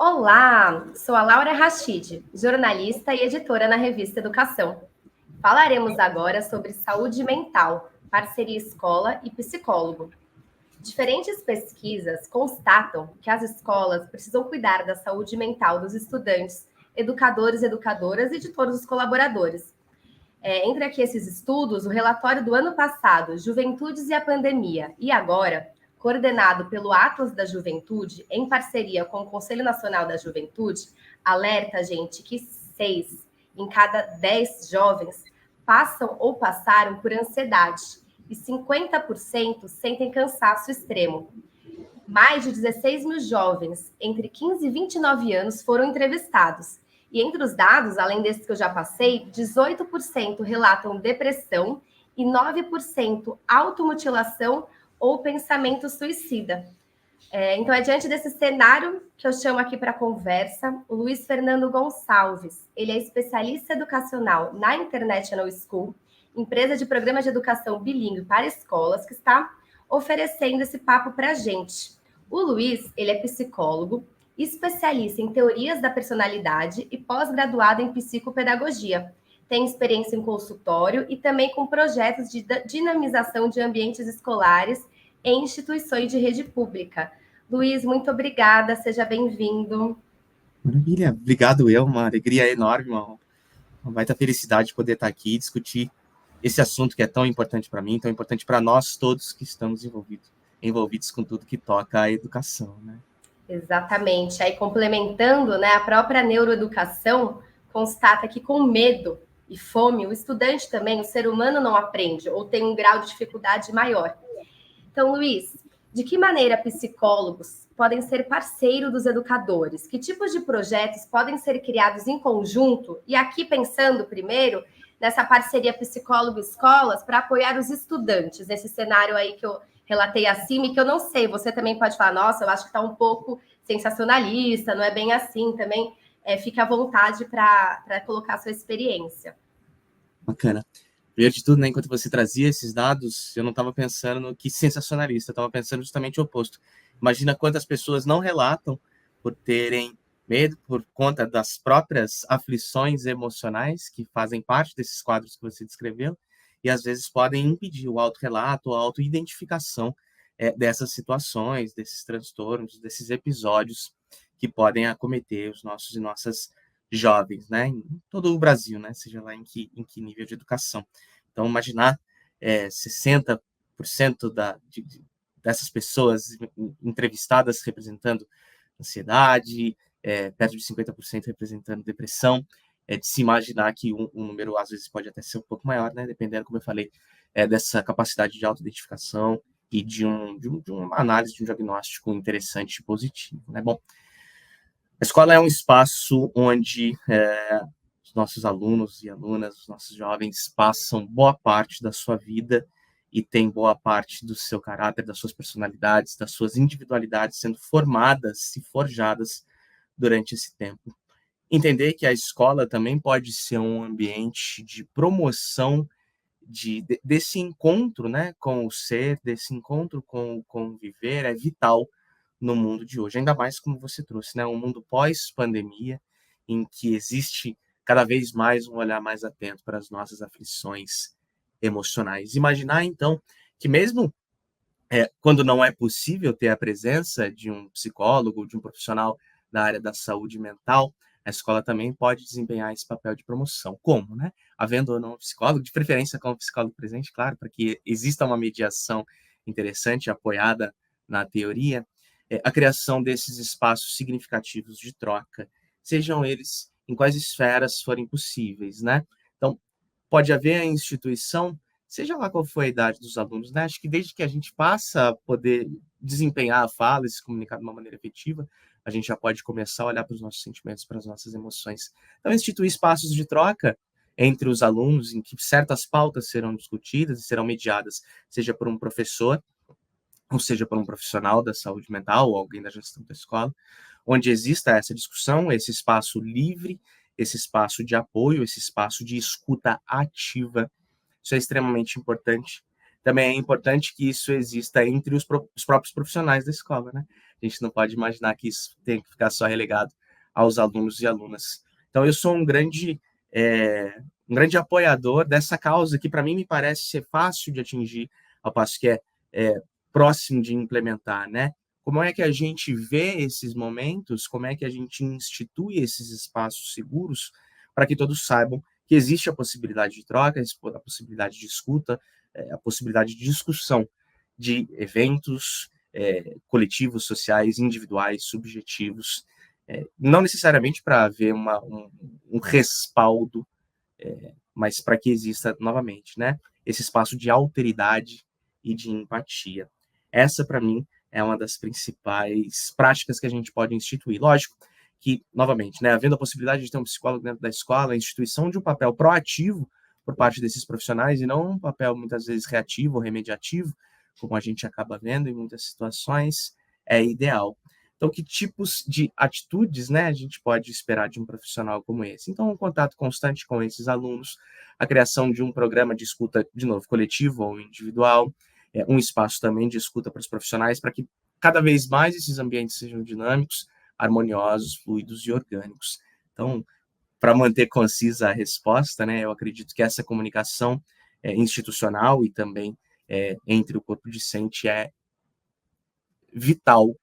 Olá, sou a Laura Rachid, jornalista e editora na revista Educação. Falaremos agora sobre saúde mental, parceria escola e psicólogo. Diferentes pesquisas constatam que as escolas precisam cuidar da saúde mental dos estudantes, educadores, educadoras e de todos os colaboradores. Entre aqui esses estudos, o relatório do ano passado, Juventudes e a Pandemia, e agora, coordenado pelo Atlas da Juventude, em parceria com o Conselho Nacional da Juventude, alerta, gente, que 6 em cada 10 jovens passam ou passaram por ansiedade e 50% sentem cansaço extremo. Mais de 16 mil jovens entre 15 e 29 anos foram entrevistados. E entre os dados, além desses que eu já passei, 18% relatam depressão e 9% automutilação ou pensamento suicida. Então, diante desse cenário que eu chamo aqui para conversa, o Luiz Fernando Gonçalves. Ele é especialista educacional na International School, empresa de programas de educação bilíngue para escolas, que está oferecendo esse papo para a gente. O Luiz, ele é psicólogo, especialista em teorias da personalidade e pós-graduado em psicopedagogia. Tem experiência em consultório e também com projetos de dinamização de ambientes escolares em instituições de rede pública. Luiz, muito obrigada, seja bem-vindo. Maravilha, obrigado uma alegria enorme, uma baita felicidade de poder estar aqui e discutir esse assunto que é tão importante para mim, tão importante para nós todos que estamos envolvidos com tudo que toca a educação, né? Exatamente, aí complementando, né, a própria neuroeducação constata que com medo e fome, o estudante também, o ser humano não aprende ou tem um grau de dificuldade maior. Então, Luiz, de que maneira psicólogos podem ser parceiro dos educadores? Que tipos de projetos podem ser criados em conjunto? E aqui pensando primeiro nessa parceria psicólogo-escolas para apoiar os estudantes, nesse cenário aí que eu relatei acima e que eu não sei, você também pode falar, nossa, eu acho que está um pouco sensacionalista, não é bem assim, também fique à vontade para colocar a sua experiência. Bacana. Primeiro de tudo, né, enquanto você trazia esses dados, eu não estava pensando no que sensacionalista, eu estava pensando justamente o oposto. Imagina quantas pessoas não relatam por terem medo por conta das próprias aflições emocionais que fazem parte desses quadros que você descreveu e às vezes podem impedir o autorrelato, a autoidentificação dessas situações, desses transtornos, desses episódios que podem acometer os nossos e nossas jovens, né, em todo o Brasil, né, seja lá em que nível de educação. Então, imaginar 60% dessas pessoas entrevistadas representando ansiedade, perto de 50% representando depressão, de se imaginar que um número, às vezes, pode até ser um pouco maior, né, dependendo, como eu falei, dessa capacidade de autoidentificação e de uma análise, de um diagnóstico interessante e positivo, né. Bom, a escola é um espaço onde os nossos alunos e alunas, os nossos jovens, passam boa parte da sua vida e tem boa parte do seu caráter, das suas personalidades, das suas individualidades sendo formadas e forjadas durante esse tempo. Entender que a escola também pode ser um ambiente de promoção desse encontro, né, com o ser, desse encontro com o viver, é vital no mundo de hoje, ainda mais como você trouxe, né, um mundo pós-pandemia, em que existe cada vez mais um olhar mais atento para as nossas aflições emocionais. Imaginar, então, que mesmo quando não é possível ter a presença de um psicólogo, de um profissional da área da saúde mental, a escola também pode desempenhar esse papel de promoção. Como, né? Havendo ou não um psicólogo, de preferência com o psicólogo presente, claro, para que exista uma mediação interessante, apoiada na teoria, a criação desses espaços significativos de troca, sejam eles em quais esferas forem possíveis, né? Então, pode haver a instituição, seja lá qual for a idade dos alunos, né? Acho que desde que a gente passa a poder desempenhar a fala e se comunicar de uma maneira efetiva, a gente já pode começar a olhar para os nossos sentimentos, para as nossas emoções. Então, instituir espaços de troca entre os alunos, em que certas pautas serão discutidas e serão mediadas, seja por um professor, ou seja por um profissional da saúde mental ou alguém da gestão da escola, onde exista essa discussão, esse espaço livre, esse espaço de apoio, esse espaço de escuta ativa. Isso é extremamente importante. Também é importante que isso exista entre os próprios profissionais da escola, né? A gente não pode imaginar que isso tem que ficar só relegado aos alunos e alunas. Então, eu sou um grande apoiador dessa causa, que para mim me parece ser fácil de atingir, ao passo que é próximo de implementar, né? Como é que a gente vê esses momentos, como é que a gente institui esses espaços seguros para que todos saibam que existe a possibilidade de troca, a possibilidade de escuta, a possibilidade de discussão de eventos coletivos, sociais, individuais, subjetivos, não necessariamente para haver um respaldo, mas para que exista, novamente, né, esse espaço de alteridade e de empatia. Essa, para mim, é uma das principais práticas que a gente pode instituir. Lógico que, novamente, né, havendo a possibilidade de ter um psicólogo dentro da escola, a instituição de um papel proativo por parte desses profissionais e não um papel, muitas vezes, reativo ou remediativo, como a gente acaba vendo em muitas situações, é ideal. Então, que tipos de atitudes, né, a gente pode esperar de um profissional como esse? Então, um contato constante com esses alunos, a criação de um programa de escuta, de novo, coletivo ou individual, um espaço também de escuta para os profissionais, para que cada vez mais esses ambientes sejam dinâmicos, harmoniosos, fluidos e orgânicos. Então, para manter concisa a resposta, né, eu acredito que essa comunicação institucional e também entre o corpo discente é vital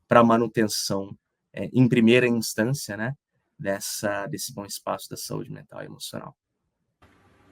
para a manutenção, em primeira instância, né, desse bom espaço da saúde mental e emocional.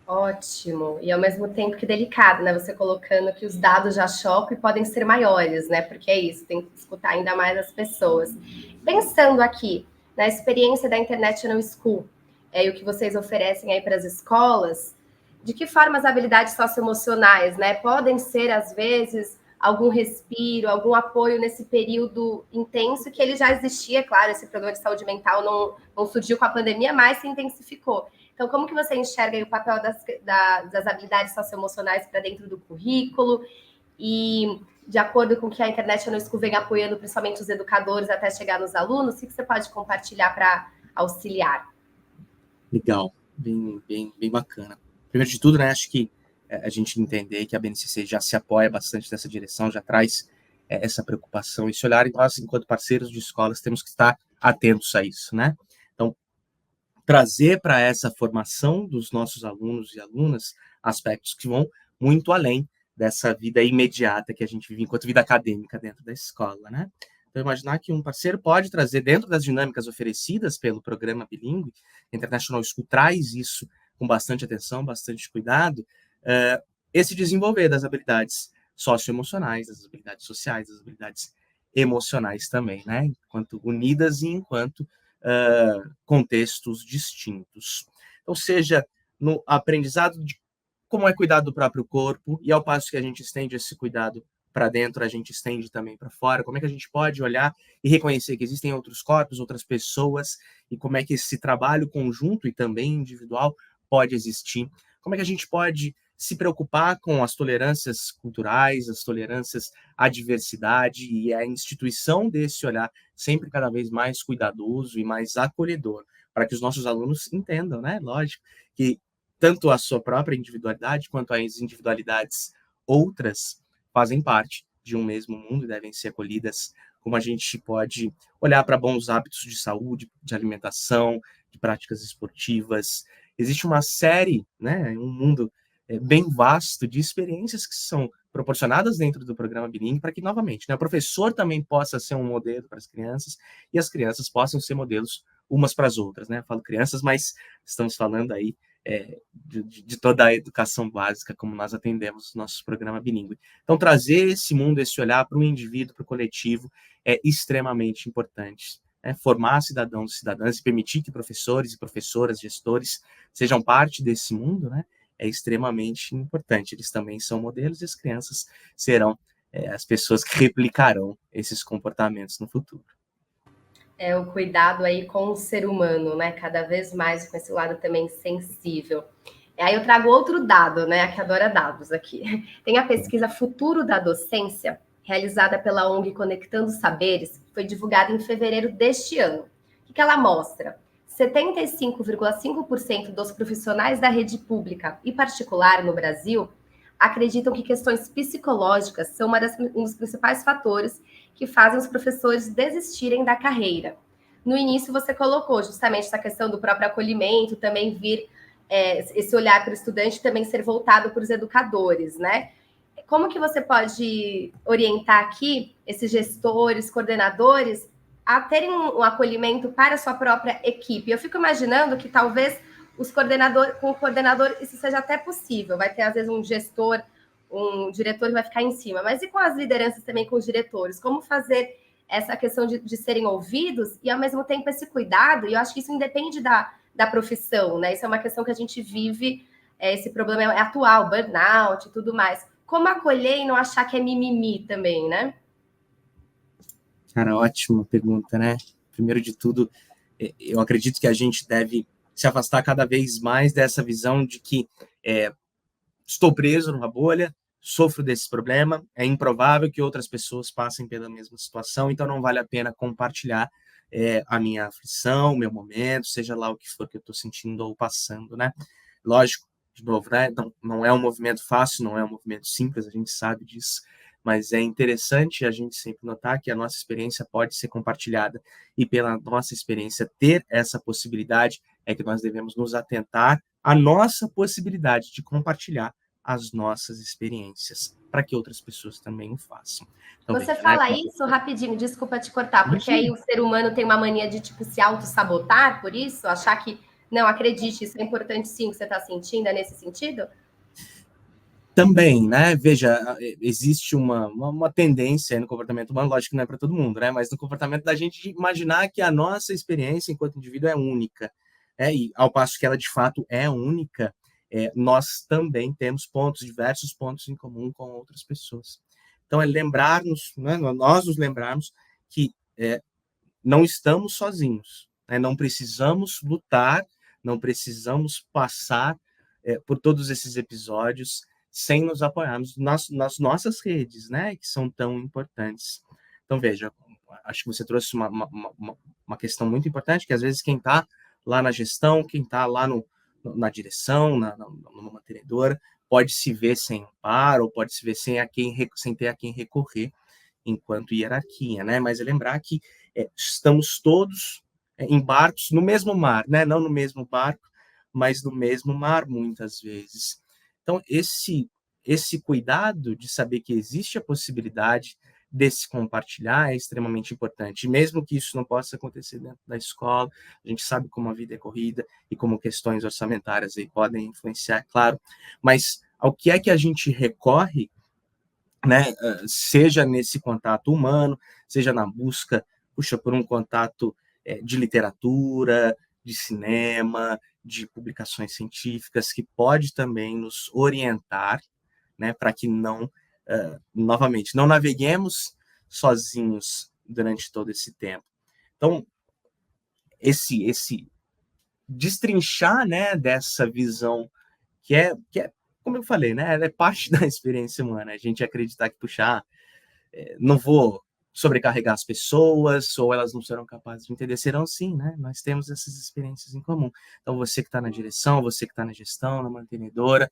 Ótimo. E ao mesmo tempo que delicado, né? Você colocando que os dados já chocam e podem ser maiores, né? Porque é isso, tem que escutar ainda mais as pessoas. Pensando aqui na experiência da International School, e o que vocês oferecem aí para as escolas, de que forma as habilidades socioemocionais, né, podem ser, às vezes, algum respiro, algum apoio nesse período intenso que ele já existia, claro, esse problema de saúde mental não surgiu com a pandemia, mas se intensificou. Então, como que você enxerga aí o papel das habilidades socioemocionais para dentro do currículo e, de acordo com o que a International School vem apoiando, principalmente os educadores, até chegar nos alunos, o que você pode compartilhar para auxiliar? Legal, bem bacana. Primeiro de tudo, né, acho que a gente entender que a BNCC já se apoia bastante nessa direção, já traz essa preocupação, esse olhar, e nós, enquanto parceiros de escolas, temos que estar atentos a isso, né? Então, trazer para essa formação dos nossos alunos e alunas aspectos que vão muito além dessa vida imediata que a gente vive enquanto vida acadêmica dentro da escola, né? Então, imaginar que um parceiro pode trazer, dentro das dinâmicas oferecidas pelo programa bilíngue, a International School traz isso com bastante atenção, bastante cuidado, esse desenvolver das habilidades socioemocionais, das habilidades sociais, das habilidades emocionais também, né? Enquanto unidas e enquanto contextos distintos. Ou seja, no aprendizado de como é cuidar do próprio corpo, e ao passo que a gente estende esse cuidado para dentro, a gente estende também para fora, como é que a gente pode olhar e reconhecer que existem outros corpos, outras pessoas, e como é que esse trabalho conjunto e também individual pode existir, como é que a gente pode se preocupar com as tolerâncias culturais, as tolerâncias à diversidade e a instituição desse olhar sempre cada vez mais cuidadoso e mais acolhedor, para que os nossos alunos entendam, né? Lógico, que tanto a sua própria individualidade quanto as individualidades outras fazem parte de um mesmo mundo e devem ser acolhidas, como a gente pode olhar para bons hábitos de saúde, de alimentação, de práticas esportivas. Existe uma série, né, um mundo bem vasto de experiências que são proporcionadas dentro do programa bilíngue para que, novamente, né, o professor também possa ser um modelo para as crianças e as crianças possam ser modelos umas para as outras, né? Eu falo crianças, mas estamos falando aí de toda a educação básica, como nós atendemos o nosso programa bilíngue. Então, trazer esse mundo, esse olhar para o indivíduo, para o coletivo, é extremamente importante. Formar cidadãos e cidadãs e permitir que professores e professoras, gestores, sejam parte desse mundo, né? É extremamente importante. Eles também são modelos e as crianças serão as pessoas que replicarão esses comportamentos no futuro. O cuidado aí com o ser humano, né? Cada vez mais com esse lado também sensível. Aí eu trago outro dado, né? Que adora dados aqui. Tem a pesquisa Futuro da Docência, realizada pela ONG Conectando Saberes, que foi divulgada em fevereiro deste ano. O que ela mostra? 75,5% dos profissionais da rede pública e particular no Brasil acreditam que questões psicológicas são um dos principais fatores que fazem os professores desistirem da carreira. No início, você colocou justamente essa questão do próprio acolhimento, também vir esse olhar para o estudante também ser voltado para os educadores, né? Como que você pode orientar aqui esses gestores, coordenadores, a terem um acolhimento para a sua própria equipe? Eu fico imaginando que talvez com o coordenador isso seja até possível. Vai ter, às vezes, um gestor, um diretor que vai ficar em cima. Mas e com as lideranças também, com os diretores? Como fazer essa questão de serem ouvidos e, ao mesmo tempo, esse cuidado? E eu acho que isso independe da profissão, né? Isso é uma questão que a gente vive, esse problema é atual, burnout e tudo mais. Como acolher e não achar que é mimimi também, né? Cara, ótima pergunta, né? Primeiro de tudo, eu acredito que a gente deve se afastar cada vez mais dessa visão de que estou preso numa bolha, sofro desse problema, é improvável que outras pessoas passem pela mesma situação, então não vale a pena compartilhar a minha aflição, o meu momento, seja lá o que for que eu estou sentindo ou passando, né? Lógico, de novo, né? Não é um movimento fácil, não é um movimento simples, a gente sabe disso, mas é interessante a gente sempre notar que a nossa experiência pode ser compartilhada e pela nossa experiência ter essa possibilidade é que nós devemos nos atentar à nossa possibilidade de compartilhar as nossas experiências para que outras pessoas também o façam. Então, você veja, fala, né, isso rapidinho, desculpa te cortar, porque aí o ser humano tem uma mania de tipo se auto-sabotar por isso, achar que não, acredite, isso é importante sim, o que você está sentindo, é nesse sentido? Também, né? Veja, existe uma tendência no comportamento humano, lógico que não é para todo mundo, né? Mas no comportamento da gente de imaginar que a nossa experiência enquanto indivíduo é única. E ao passo que ela de fato é única, nós também temos diversos pontos em comum com outras pessoas. Então, é lembrarmos, né? Nós nos lembrarmos que não estamos sozinhos, né? Não precisamos lutar, não precisamos passar por todos esses episódios sem nos apoiarmos nas nossas redes, né, que são tão importantes. Então, veja, acho que você trouxe uma questão muito importante, que às vezes quem está lá na gestão, quem está lá na direção, numa mantenedora, pode se ver sem amparo, ou pode se ver sem ter a quem recorrer enquanto hierarquia, né? Mas é lembrar que estamos todos em barcos no mesmo mar, né? Não no mesmo barco, mas no mesmo mar, muitas vezes. Então, esse cuidado de saber que existe a possibilidade desse compartilhar é extremamente importante. E mesmo que isso não possa acontecer dentro da escola, a gente sabe como a vida é corrida e como questões orçamentárias aí podem influenciar, claro, mas ao que é que a gente recorre, né, seja nesse contato humano, seja na busca, por um contato de literatura, de cinema, de publicações científicas, que pode também nos orientar, né, para que novamente, não naveguemos sozinhos durante todo esse tempo. Então, esse destrinchar, né, dessa visão que é, como eu falei, né, ela é parte da experiência humana, a gente acreditar que, não vou sobrecarregar as pessoas, ou elas não serão capazes de entender, serão sim, né? Nós temos essas experiências em comum. Então, você que está na direção, você que está na gestão, na mantenedora,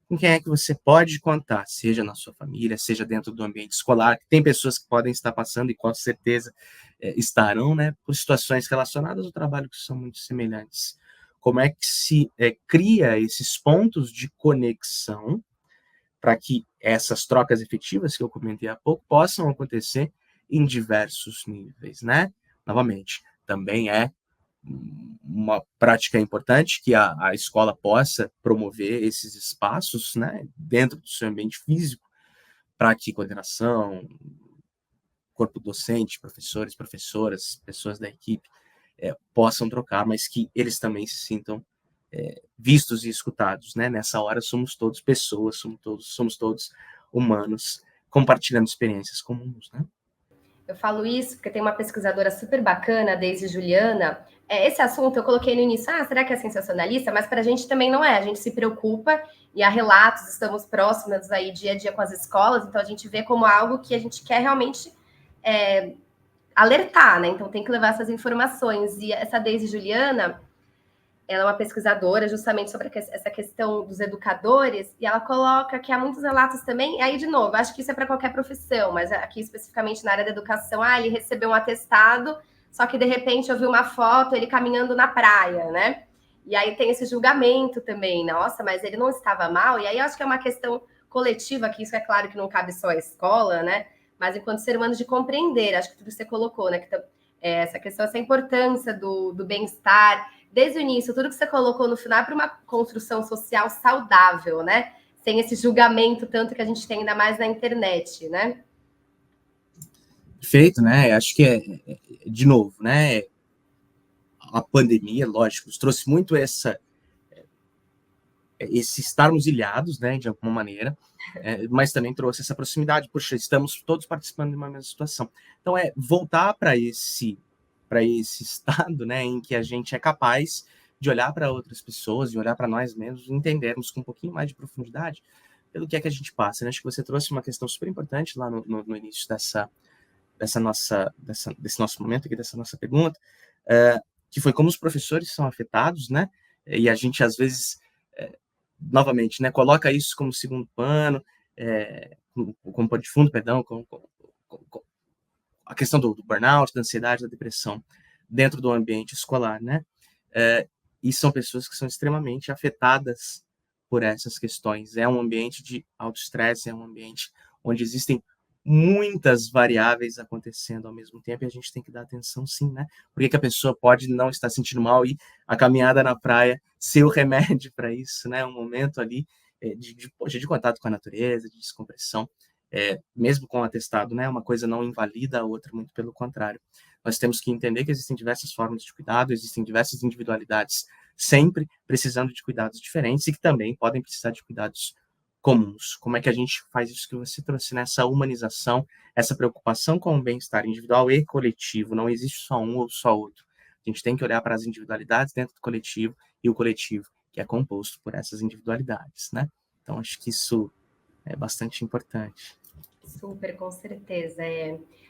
com quem é que você pode contar, seja na sua família, seja dentro do ambiente escolar, que tem pessoas que podem estar passando e com certeza estarão, né, por situações relacionadas ao trabalho que são muito semelhantes. Como é que se cria esses pontos de conexão para que essas trocas efetivas que eu comentei há pouco possam acontecer em diversos níveis, né? Novamente, também é uma prática importante que a escola possa promover esses espaços, né, dentro do seu ambiente físico, para que coordenação, corpo docente, professores, professoras, pessoas da equipe possam trocar, mas que eles também se sintam vistos e escutados, né? Nessa hora somos todos pessoas, somos todos humanos, compartilhando experiências comuns, né? Eu falo isso porque tem uma pesquisadora super bacana, Daisy Juliana. Esse assunto eu coloquei no início, será que é sensacionalista? Mas para a gente também não é. A gente se preocupa e há relatos, estamos próximos aí dia a dia com as escolas, então a gente vê como algo que a gente quer realmente alertar, né? Então tem que levar essas informações. E essa Daisy Juliana, ela é uma pesquisadora justamente sobre essa questão dos educadores, e ela coloca que há muitos relatos também, e aí, de novo, acho que isso é para qualquer profissão, mas aqui especificamente na área da educação, ele recebeu um atestado, só que de repente eu vi uma foto, ele caminhando na praia, né? E aí tem esse julgamento também, nossa, mas ele não estava mal, e aí eu acho que é uma questão coletiva, que isso é claro que não cabe só à escola, né? Mas enquanto ser humano de compreender, acho que tudo que você colocou, né? Que essa questão, essa importância do bem-estar, desde o início, tudo que você colocou no final é para uma construção social saudável, né? Sem esse julgamento tanto que a gente tem ainda mais na internet, né? Perfeito, né? Acho que de novo, né? A pandemia, lógico, nos trouxe muito esse estarmos ilhados, né, de alguma maneira, mas também trouxe essa proximidade. Poxa, estamos todos participando de uma mesma situação. Então, voltar para esse estado, né, em que a gente é capaz de olhar para outras pessoas, de olhar para nós mesmos, e entendermos com um pouquinho mais de profundidade pelo que é que a gente passa. Né? Acho que você trouxe uma questão super importante lá no início desse nosso momento aqui, dessa nossa pergunta, que foi como os professores são afetados, né? E a gente, às vezes, novamente, né, coloca isso como segundo plano, como pano de fundo, perdão, com a questão do burnout, da ansiedade, da depressão dentro do ambiente escolar, né? E são pessoas que são extremamente afetadas por essas questões. É um ambiente de alto estresse, é um ambiente onde existem muitas variáveis acontecendo ao mesmo tempo e a gente tem que dar atenção sim, né? Porque que a pessoa pode não estar sentindo mal e a caminhada na praia ser o remédio para isso, né? Um momento ali de contato com a natureza, de descompressão, mesmo com o atestado, né? Uma coisa não invalida a outra, muito pelo contrário. Nós temos que entender que existem diversas formas de cuidado, existem diversas individualidades, sempre precisando de cuidados diferentes e que também podem precisar de cuidados comuns. Como é que a gente faz isso que você trouxe nessa humanização, essa preocupação com o bem-estar individual e coletivo? Não existe só um ou só outro. A gente tem que olhar para as individualidades dentro do coletivo e o coletivo que é composto por essas individualidades, né? Então, acho que isso é bastante importante. Super, com certeza.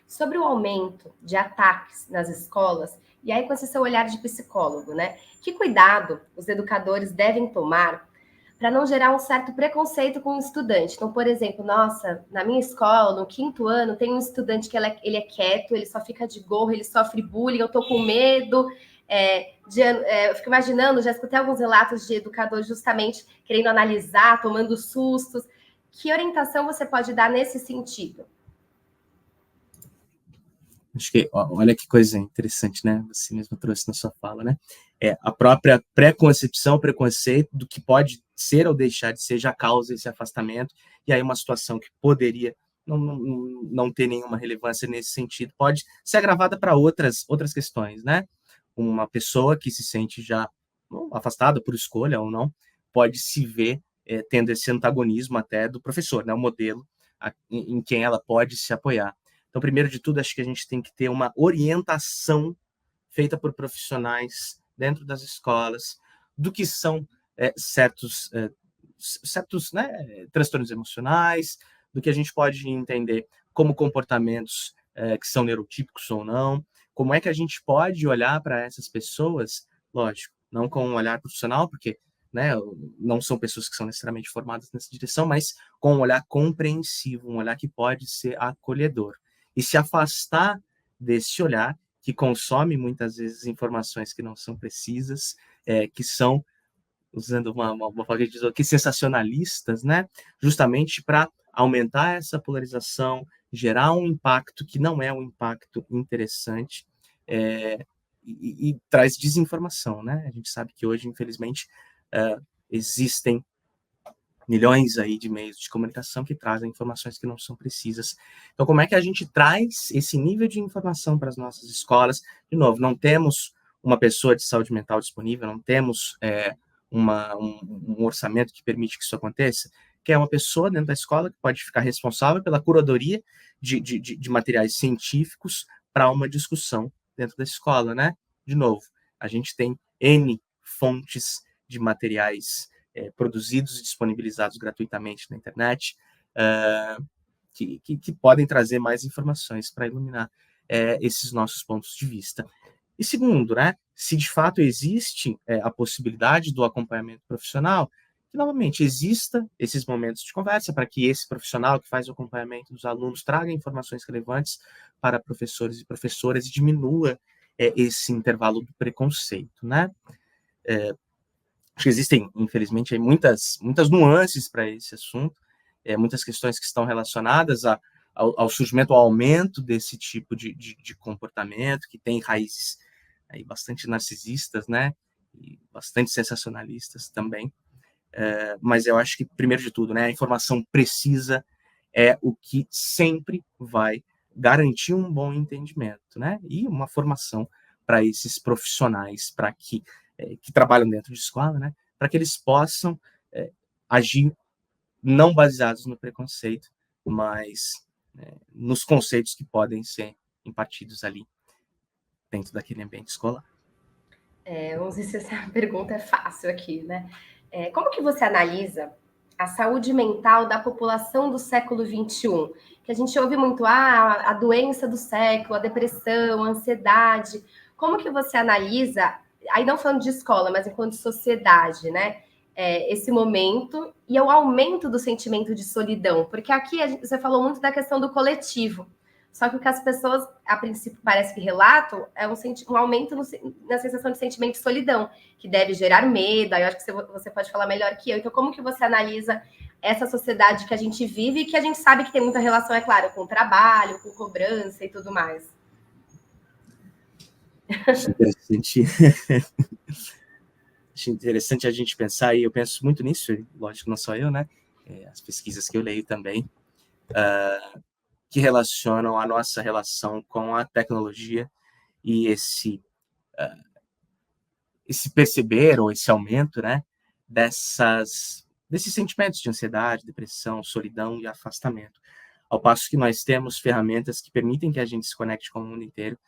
Sobre o aumento de ataques nas escolas, e aí com esse seu olhar de psicólogo, né? Que cuidado os educadores devem tomar para não gerar um certo preconceito com o estudante? Então, por exemplo, nossa, na minha escola, no 5º ano, tem um estudante que ele é quieto, ele só fica de gorro, ele sofre bullying, eu tô com medo. Eu fico imaginando, já escutei alguns relatos de educadores justamente querendo analisar, tomando sustos. Que orientação você pode dar nesse sentido? Acho que, olha que coisa interessante, né? Você mesmo trouxe na sua fala, né? A própria preconcepção, preconceito do que pode ser ou deixar de ser já causa esse afastamento, e aí uma situação que poderia não ter nenhuma relevância nesse sentido pode ser agravada para outras questões, né? Uma pessoa que se sente já afastada por escolha ou não, pode se ver tendo esse antagonismo até do professor, né? O modelo em quem ela pode se apoiar. Então, primeiro de tudo, acho que a gente tem que ter uma orientação feita por profissionais dentro das escolas do que são certos transtornos emocionais, do que a gente pode entender como comportamentos que são neurotípicos ou não, como é que a gente pode olhar para essas pessoas, lógico, não com um olhar profissional, porque né, não são pessoas que são necessariamente formadas nessa direção, mas com um olhar compreensivo, um olhar que pode ser acolhedor. E se afastar desse olhar que consome muitas vezes informações que não são precisas, que são, usando uma forma de dizer aqui, sensacionalistas, né? Justamente para aumentar essa polarização, gerar um impacto que não é um impacto interessante e traz desinformação, né? A gente sabe que hoje, infelizmente, existem milhões aí de meios de comunicação que trazem informações que não são precisas. Então, como é que a gente traz esse nível de informação para as nossas escolas? De novo, não temos uma pessoa de saúde mental disponível, não temos um orçamento que permite que isso aconteça, que é uma pessoa dentro da escola que pode ficar responsável pela curadoria de materiais científicos para uma discussão dentro da escola, né? De novo, a gente tem N fontes de materiais produzidos e disponibilizados gratuitamente na internet, que podem trazer mais informações para iluminar esses nossos pontos de vista. E segundo, né, se de fato existe a possibilidade do acompanhamento profissional, que, novamente, exista esses momentos de conversa para que esse profissional que faz o acompanhamento dos alunos traga informações relevantes para professores e professoras e diminua esse intervalo do preconceito, né? Acho que existem, infelizmente, aí muitas nuances para esse assunto, muitas questões que estão relacionadas ao surgimento, ao aumento desse tipo de comportamento, que tem raízes aí bastante narcisistas, né? E bastante sensacionalistas também. Mas eu acho que, primeiro de tudo, né, a informação precisa é o que sempre vai garantir um bom entendimento, né? E uma formação para esses profissionais, para que trabalham dentro de escola, né? Para que eles possam agir não baseados no preconceito, mas nos conceitos que podem ser impartidos ali dentro daquele ambiente escolar. Não sei se essa pergunta é fácil aqui, né? Como que você analisa a saúde mental da população do século XXI? Que a gente ouve muito, a doença do século, a depressão, a ansiedade. Como que você analisa, aí não falando de escola, mas enquanto sociedade, né? Esse momento e o aumento do sentimento de solidão. Porque aqui você falou muito da questão do coletivo. Só que o que as pessoas, a princípio, parece que relatam é um aumento na sensação de sentimento de solidão, que deve gerar medo. Aí eu acho que você pode falar melhor que eu. Então, como que você analisa essa sociedade que a gente vive e que a gente sabe que tem muita relação, é claro, com o trabalho, com cobrança e tudo mais? Interessante. Acho interessante a gente pensar, e eu penso muito nisso, lógico, não só eu, né? As pesquisas que eu leio também, que relacionam a nossa relação com a tecnologia e esse perceber ou esse aumento, né, desses sentimentos de ansiedade, depressão, solidão e afastamento. Ao passo que nós temos ferramentas que permitem que a gente se conecte com o mundo inteiro,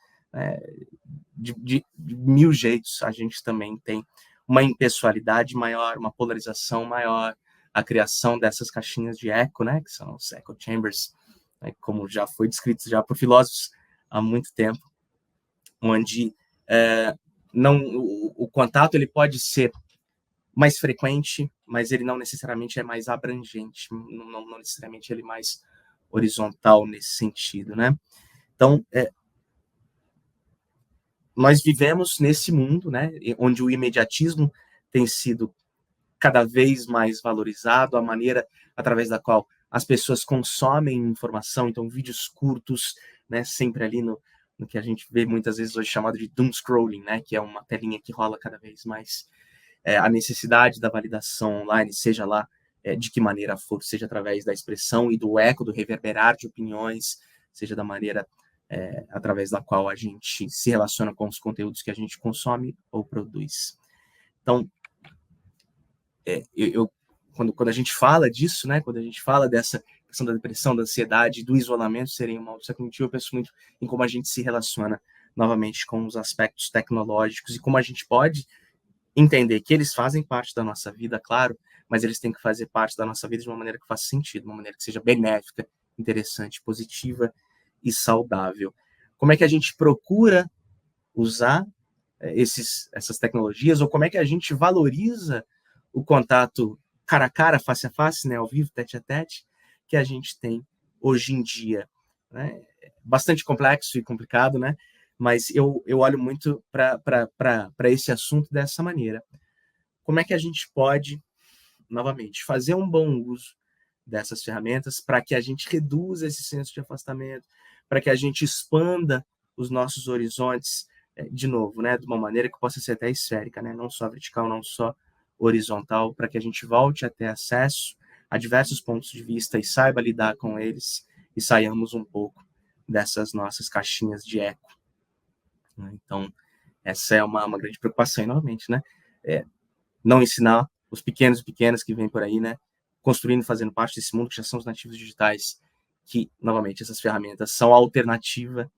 de mil jeitos. A gente também tem uma impessoalidade maior, uma polarização maior, a criação dessas caixinhas de eco, né, que são os echo chambers, né, como já foi descrito já por filósofos há muito tempo, onde o contato ele pode ser mais frequente, mas ele não necessariamente é mais abrangente, não necessariamente ele é mais horizontal nesse sentido, né? Então, nós vivemos nesse mundo, né, onde o imediatismo tem sido cada vez mais valorizado, a maneira através da qual as pessoas consomem informação, então vídeos curtos, né, sempre ali no que a gente vê muitas vezes hoje chamado de doom scrolling, né, que é uma telinha que rola cada vez mais. A necessidade da validação online, seja lá de que maneira for, seja através da expressão e do eco, do reverberar de opiniões, seja da maneira através da qual a gente se relaciona com os conteúdos que a gente consome ou produz. Então, quando a gente fala disso, né, quando a gente fala dessa questão da depressão, da ansiedade, do isolamento serem um mal do século XXI, eu penso muito em como a gente se relaciona novamente com os aspectos tecnológicos e como a gente pode entender que eles fazem parte da nossa vida, claro, mas eles têm que fazer parte da nossa vida de uma maneira que faça sentido, uma maneira que seja benéfica, interessante, positiva e saudável. Como é que a gente procura usar essas tecnologias, ou como é que a gente valoriza o contato cara a cara, face a face, né, ao vivo, tete a tete, que a gente tem hoje em dia, né? Bastante complexo e complicado, né? Mas eu olho muito para esse assunto dessa maneira. Como é que a gente pode, novamente, fazer um bom uso dessas ferramentas para que a gente reduza esse senso de afastamento, para que a gente expanda os nossos horizontes, de novo, né, de uma maneira que possa ser até esférica, né, não só vertical, não só horizontal, para que a gente volte a ter acesso a diversos pontos de vista e saiba lidar com eles e saiamos um pouco dessas nossas caixinhas de eco. Então, essa é uma grande preocupação, e, novamente, né, não ensinar os pequenos e pequenas que vêm por aí, né, construindo, fazendo parte desse mundo, que já são os nativos digitais, que, novamente, essas ferramentas são a alternativa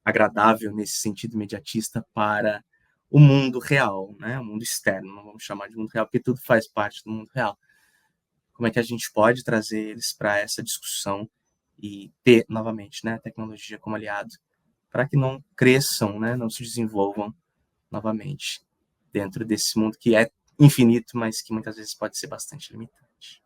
agradável nesse sentido imediatista para o mundo real, né, o mundo externo, não vamos chamar de mundo real, porque tudo faz parte do mundo real. Como é que a gente pode trazer eles para essa discussão e ter, novamente, né, a tecnologia como aliado para que não cresçam, né, não se desenvolvam novamente dentro desse mundo que é infinito, mas que muitas vezes pode ser bastante limitante.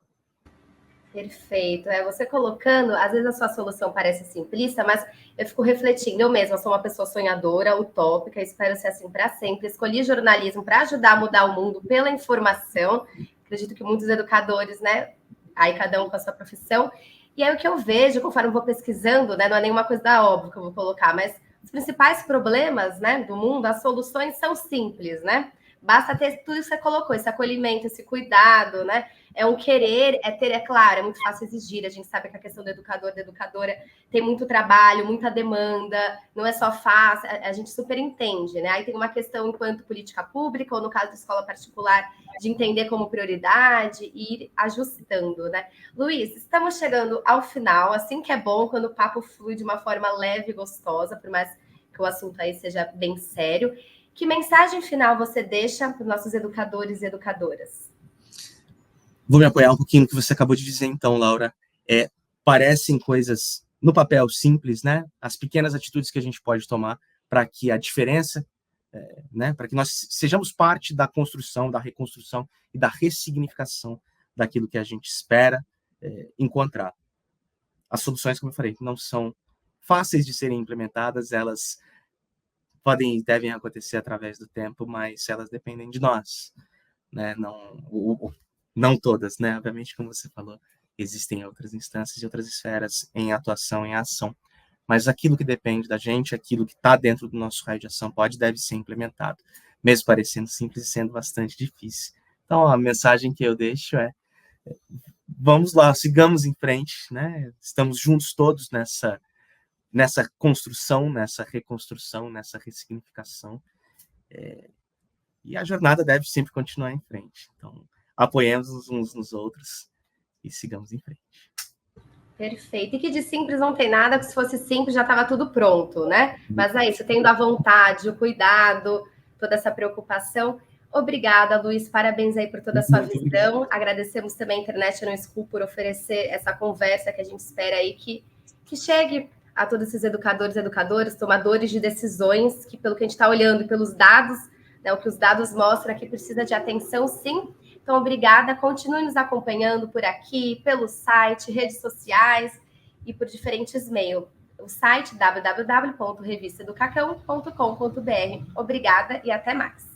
Perfeito. Você colocando, às vezes a sua solução parece simplista, mas eu fico refletindo. Eu mesma sou uma pessoa sonhadora, utópica, espero ser assim para sempre. Escolhi jornalismo para ajudar a mudar o mundo pela informação. Acredito que muitos educadores, né? Aí cada um com a sua profissão. E aí o que eu vejo, conforme eu vou pesquisando, né? Não é nenhuma coisa da óbvio que eu vou colocar, mas os principais problemas, né, do mundo, as soluções são simples, né? Basta ter tudo que você colocou, esse acolhimento, esse cuidado, né? É um querer, é ter, é claro, é muito fácil exigir. A gente sabe que a questão do educador, da educadora, tem muito trabalho, muita demanda, não é só fácil, a gente super entende, né? Aí tem uma questão enquanto política pública, ou no caso de escola particular, de entender como prioridade e ir ajustando, né? Luiz, estamos chegando ao final, assim que é bom quando o papo flui de uma forma leve e gostosa, por mais que o assunto aí seja bem sério. Que mensagem final você deixa para os nossos educadores e educadoras? Vou me apoiar um pouquinho no que você acabou de dizer, então, Laura. Parecem coisas, no papel, simples, né? As pequenas atitudes que a gente pode tomar para que a diferença, né? Para que nós sejamos parte da construção, da reconstrução e da ressignificação daquilo que a gente espera encontrar. As soluções, como eu falei, não são fáceis de serem implementadas, elas podem e devem acontecer através do tempo, mas elas dependem de nós, né? Não todas, né? Obviamente, como você falou, existem outras instâncias e outras esferas em atuação, em ação, mas aquilo que depende da gente, aquilo que está dentro do nosso raio de ação pode e deve ser implementado, mesmo parecendo simples e sendo bastante difícil. Então, a mensagem que eu deixo é: vamos lá, sigamos em frente, né? Estamos juntos todos nessa construção, nessa reconstrução, nessa ressignificação, e a jornada deve sempre continuar em frente. Então, apoiemos uns nos outros e sigamos em frente. Perfeito. E que de simples não tem nada, que se fosse simples já estava tudo pronto, né? Mas é isso, tendo a vontade, o cuidado, toda essa preocupação. Obrigada, Luiz. Parabéns aí por toda a sua visão. Agradecemos também a Internet No School por oferecer essa conversa que a gente espera aí que chegue a todos esses educadores e educadoras, tomadores de decisões, que pelo que a gente está olhando e pelos dados, né, o que os dados mostram é que precisa de atenção, sim. Então, obrigada. Continue nos acompanhando por aqui, pelo site, redes sociais e por diferentes meios. O site www.revistaeducacão.com.br. Obrigada e até mais.